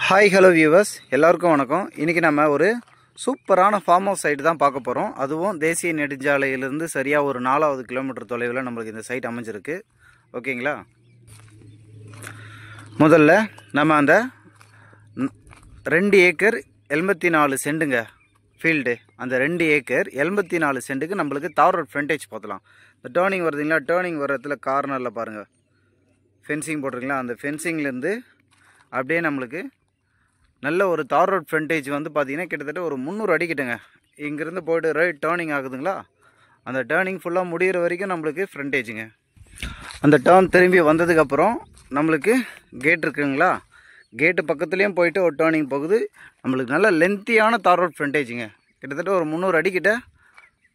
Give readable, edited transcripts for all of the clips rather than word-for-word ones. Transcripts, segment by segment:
Hi hello viewers, எல்லாருக்கும் வணக்கம். இன்றைக்கி நம்ம ஒரு சூப்பரான ஃபார்ம் ஹவுஸ் சைட்டு தான் பார்க்க போகிறோம். அதுவும் தேசிய நெடுஞ்சாலையிலேருந்து சரியாக ஒரு 4வது கிலோமீட்டர் தொலைவில் நம்மளுக்கு இந்த சைட் அமைஞ்சிருக்கு. ஓகேங்களா? முதல்ல நம்ம அந்த 2 ஏக்கர் 84 சென்ட்டுங்க ஃபீல்டு, அந்த 2 ஏக்கர் 84 சென்ட்டுக்கு நம்மளுக்கு தார் ரோட் ஃப்ரண்டேஜ் பார்த்துலாம். இந்த டேர்னிங் வருதுங்களா, டேர்னிங் வர இடத்துல கார்னரில் பாருங்கள் ஃபென்சிங் போட்டிருக்கீங்களா, அந்த ஃபென்சிங்லேருந்து அப்படியே நம்மளுக்கு நல்ல ஒரு தார் ரோட் ஃப்ரண்டேஜ் வந்து பார்த்திங்கன்னா கிட்டத்தட்ட ஒரு 300 அடி கிட்டங்க. இங்கேருந்து போய்ட்டு ரைட் டேர்னிங் ஆகுதுங்களா, அந்த டேர்னிங் ஃபுல்லாக முடிகிற வரைக்கும் நம்மளுக்கு ஃப்ரண்டேஜுங்க. அந்த டேர்ன் திரும்பி வந்ததுக்கப்புறம் நம்மளுக்கு கேட் இருக்குங்களா, கேட்டு பக்கத்துலேயும் போயிட்டு ஒரு டேர்னிங் போகுது. நம்மளுக்கு நல்ல லென்த்தியான தார் ரோட் ஃப்ரண்டேஜுங்க. கிட்டத்தட்ட ஒரு 300 அடிக்கிட்ட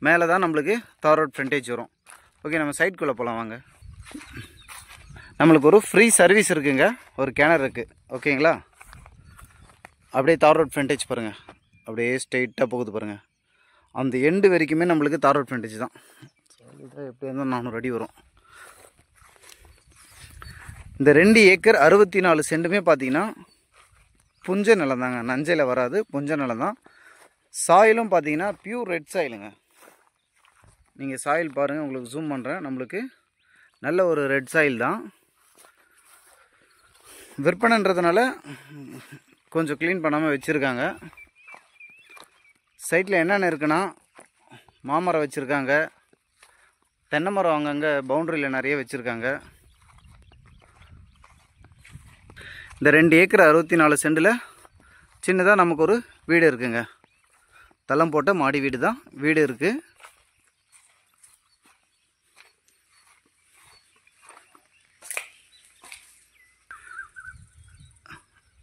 மேலே தான் நம்மளுக்கு தார் ரோட் ஃப்ரண்டேஜ் வரும். ஓகே, நம்ம சைட்குள்ளே போகலாம் வாங்க. நம்மளுக்கு ஒரு ஃப்ரீ சர்வீஸ் இருக்குங்க, ஒரு கிணறு இருக்குது. ஓகேங்களா? அப்படியே தார் ரோட் ஃப்ரண்டேஜ் பாருங்கள், அப்படியே ஸ்ட்ரெயிட்டாக போகுது பாருங்கள். அந்த எண்டு வரைக்குமே நம்மளுக்கு தார் ரோட் ஃப்ரண்டேஜ் தான். எப்படி இருந்தால் 400 அடி வரும். இந்த 2 ஏக்கர் 64 சென்ட்டுமே பார்த்தீங்கன்னா புஞ்ச நிலம் தாங்க, நஞ்சையில் வராது, புஞ்ச நிலம் தான். சாயிலும் பார்த்தீங்கன்னா பியூர் ரெட் சாயிலுங்க. நீங்கள் சாயில் பாருங்கள், உங்களுக்கு ஜூம் பண்ணுறேன். நம்மளுக்கு நல்ல ஒரு ரெட் சாயில் தான். விற்பனைன்றதுனால கொஞ்சம் க்ளீன் பண்ணாமல் வச்சுருக்காங்க. சைட்டில் என்னென்ன இருக்குன்னா, மாமரம் வச்சுருக்காங்க, தென்னை மரம் அங்கங்கே பவுண்ட்ரியில் நிறைய வச்சுருக்காங்க. இந்த 2 ஏக்கர் 64 சென்ட்டில் சின்னதாக நமக்கு ஒரு வீடு இருக்குங்க. தளம் போட்ட மாடி வீடு தான், வீடு இருக்குது.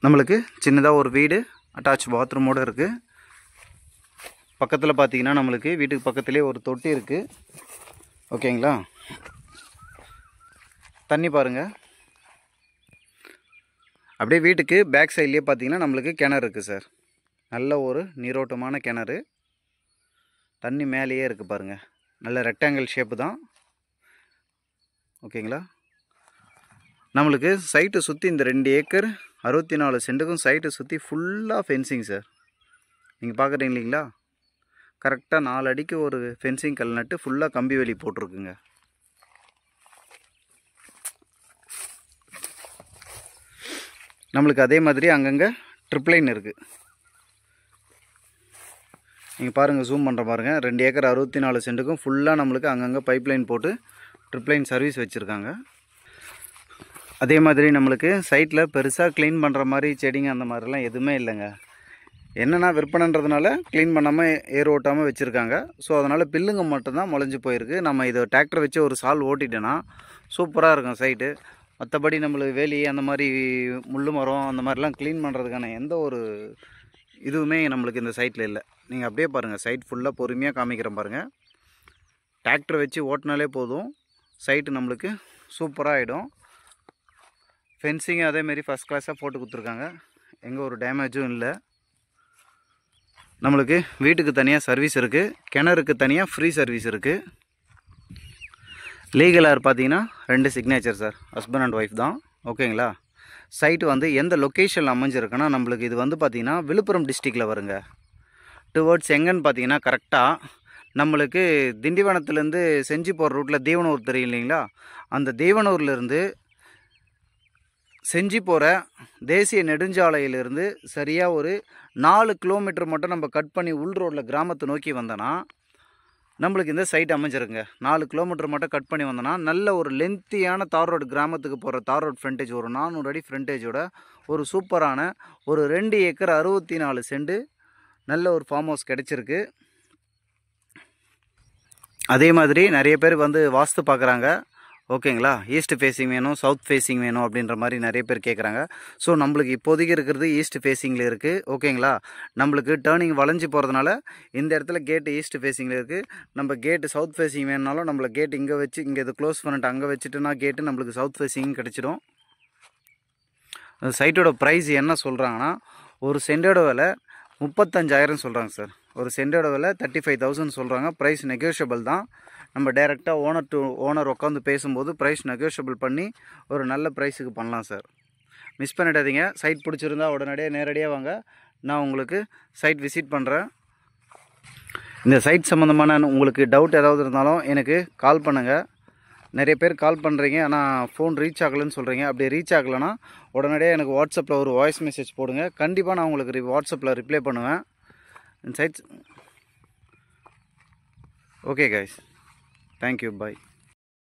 நம்மளுக்கு சின்னதாக ஒரு வீடு அட்டாச் பாத்ரூமோடு இருக்குது. பக்கத்தில் பார்த்தீங்கன்னா நம்மளுக்கு வீட்டுக்கு பக்கத்துலேயே ஒரு தொட்டி இருக்குது. ஓகேங்களா? தண்ணி பாருங்கள். அப்படியே வீட்டுக்கு பேக் சைட்லேயே பார்த்தீங்கன்னா நம்மளுக்கு கிணறு இருக்குது சார். நல்ல ஒரு நீரோட்டமான கிணறு, தண்ணி மேலேயே இருக்குது பாருங்கள். நல்ல ரெக்டாங்கிள் ஷேப்பு தான். ஓகேங்களா? நம்மளுக்கு சைட்டை சுற்றி இந்த 2 ஏக்கர் 64 சென்ட்டுக்கும் சைட்டை சுற்றி ஃபுல்லாக ஃபென்சிங் சார். நீங்கள் பார்க்குறீங்க இல்லைங்களா, கரெக்டாக 4 அடிக்கு ஒரு ஃபென்சிங் கல் நட்டு ஃபுல்லாக கம்பி வேலி போட்டிருக்குங்க. நம்மளுக்கு அதே மாதிரி அங்கங்கே ட்ரிப் லைன் இருக்குது. நீங்கள் பாருங்கள், ஜூம் பண்ணுற பாருங்கள். 2 ஏக்கர் 64 சென்ட்டுக்கும் ஃபுல்லாக நம்மளுக்கு அங்கங்கே பைப் லைன் போட்டு ட்ரிப் லைன் சர்வீஸ் வச்சுருக்காங்க. அதே மாதிரி நம்மளுக்கு சைட்டில் பெருசாக க்ளீன் பண்ணுற மாதிரி செடிங்க அந்த மாதிரிலாம் எதுவுமே இல்லைங்க. என்னென்னா விற்பனைன்றதுனால க்ளீன் பண்ணாமல் ஏர் ஓட்டாமல் வச்சுருக்காங்க. ஸோ அதனால் பில்லுங்க மட்டும்தான் முளைஞ்சி போயிருக்கு. நம்ம இதை டிராக்டர் வச்சு ஒரு சால் ஓட்டிட்டோன்னா சூப்பராக இருக்கும் சைட்டு. மற்றபடி நம்மளுக்கு வேலி அந்த மாதிரி முள் மரம் அந்த மாதிரிலாம் க்ளீன் பண்ணுறதுக்கான எந்த ஒரு இதுவுமே நம்மளுக்கு இந்த சைட்டில் இல்லை. நீங்கள் அப்படியே பாருங்கள், சைட் ஃபுல்லாக பொறுமையாக காமிக்கிறேன் பாருங்கள். டிராக்டர் வச்சு ஓட்டினாலே போதும், சைட்டு நம்மளுக்கு சூப்பராக ஆகிடும். ஃபென்சிங் அதேமாரி ஃபஸ்ட் கிளாஸாக போட்டு கொடுத்துருக்காங்க, எங்கே ஒரு டேமேஜும் இல்லை. நம்மளுக்கு வீட்டுக்கு தனியாக சர்வீஸ் இருக்குது, கிணறுக்கு தனியாக ஃப்ரீ சர்வீஸ் இருக்குது. லீகலாக பார்த்தீங்கன்னா 2 signature sir, husband and wife தான். ஓகேங்களா? சைட்டு வந்து எந்த லொக்கேஷனில் அமைஞ்சிருக்குன்னா நம்மளுக்கு இது வந்து பார்த்திங்கன்னா விழுப்புரம் டிஸ்ட்ரிக்டில் வருங்க. டுவர்ட்ஸ் எங்கன்னு பார்த்தீங்கன்னா கரெக்டாக நம்மளுக்கு திண்டிவனத்துலேருந்து செஞ்சி போகிற ரூட்டில் தீவனூர் தெரியும் இல்லைங்களா, அந்த தீவனூர்லேருந்து செஞ்சி போகிற தேசிய நெடுஞ்சாலையிலிருந்து சரியாக ஒரு 4 கிலோமீட்டர் மட்டும் நம்ம கட் பண்ணி உள் ரோட்டில் கிராமத்தை நோக்கி வந்தோன்னா நம்மளுக்கு இந்த சைட் அமைஞ்சிருங்க. 4 கிலோமீட்டர் மட்டும் கட் பண்ணி வந்தோன்னா நல்ல ஒரு லென்த்தியான தார் ரோடு, கிராமத்துக்கு போகிற தார் ரோட் ஃப்ரண்டேஜ், ஒரு 400 அடி ஃப்ரண்டேஜோட ஒரு சூப்பரான ஒரு 2 ஏக்கர் 64 சென்ட்டு நல்ல ஒரு ஃபார்ம் ஹவுஸ் கிடச்சிருக்கு. அதே மாதிரி நிறைய பேர் வந்து வாஸ்து பார்க்குறாங்க. ஓகேங்களா? ஈஸ்ட் ஃபேஸிங் வேணும், சவுத் ஃபேஸிங் வேணும் அப்படின்ற மாதிரி நிறைய பேர் கேட்குறாங்க. ஸோ நம்மளுக்கு இப்போதைக்கு இருக்கிறது ஈஸ்ட் ஃபேஸிங்கில் இருக்குது. ஓகேங்களா? நம்மளுக்கு டேர்னிங் வளைஞ்சி போகிறதுனால இந்த இடத்துல கேட்டு ஈஸ்ட் ஃபேஸிங்கில் இருக்குது. நம்ம கேட்டு சவுத் ஃபேஸிங் வேணுனாலும் நம்மளை கேட்டு இங்கே வச்சு, இங்கே இது க்ளோஸ் பண்ணிட்டு அங்கே வச்சுட்டுனா கேட்டு நம்மளுக்கு சவுத் ஃபேஸிங் கிடச்சிடும். சைட்டோட ப்ரைஸ் என்ன சொல்கிறாங்கன்னா, ஒரு சென்டோட விலை 35,000 சொல்கிறாங்க சார். ஒரு சென்டோட விலை 35,000 சொல்கிறாங்க. ப்ரைஸ் நெகோஷியபிள் தான். நம்ம டைரெக்டாக ஓனர் உட்காந்து பேசும்போது ப்ரைஸ் நெகோஷியபிள் பண்ணி ஒரு நல்ல ப்ரைஸுக்கு பண்ணலாம் சார். மிஸ் பண்ணிடாதீங்க. சைட் பிடிச்சிருந்தா உடனடியாக நேரடியாக வாங்க, நான் உங்களுக்கு சைட் விசிட் பண்ணுறேன். இந்த சைட் சம்மந்தமான உங்களுக்கு டவுட் ஏதாவது இருந்தாலும் எனக்கு கால் பண்ணுங்கள். நிறைய பேர் கால் பண்ணுறீங்க, ஆனால் ஃபோன் ரீச் ஆகலைன்னு சொல்கிறீங்க. அப்படி ரீச் ஆகலைன்னா உடனடியாக எனக்கு வாட்ஸ்அப்பில் ஒரு வாய்ஸ் மெசேஜ் போடுங்க. கண்டிப்பாக நான் உங்களுக்கு வாட்ஸ்அப்பில் ரிப்ளை பண்ணுவேன். சைட்ஸ் ஓகே கைஸ், தேங்க்யூ, பாய்.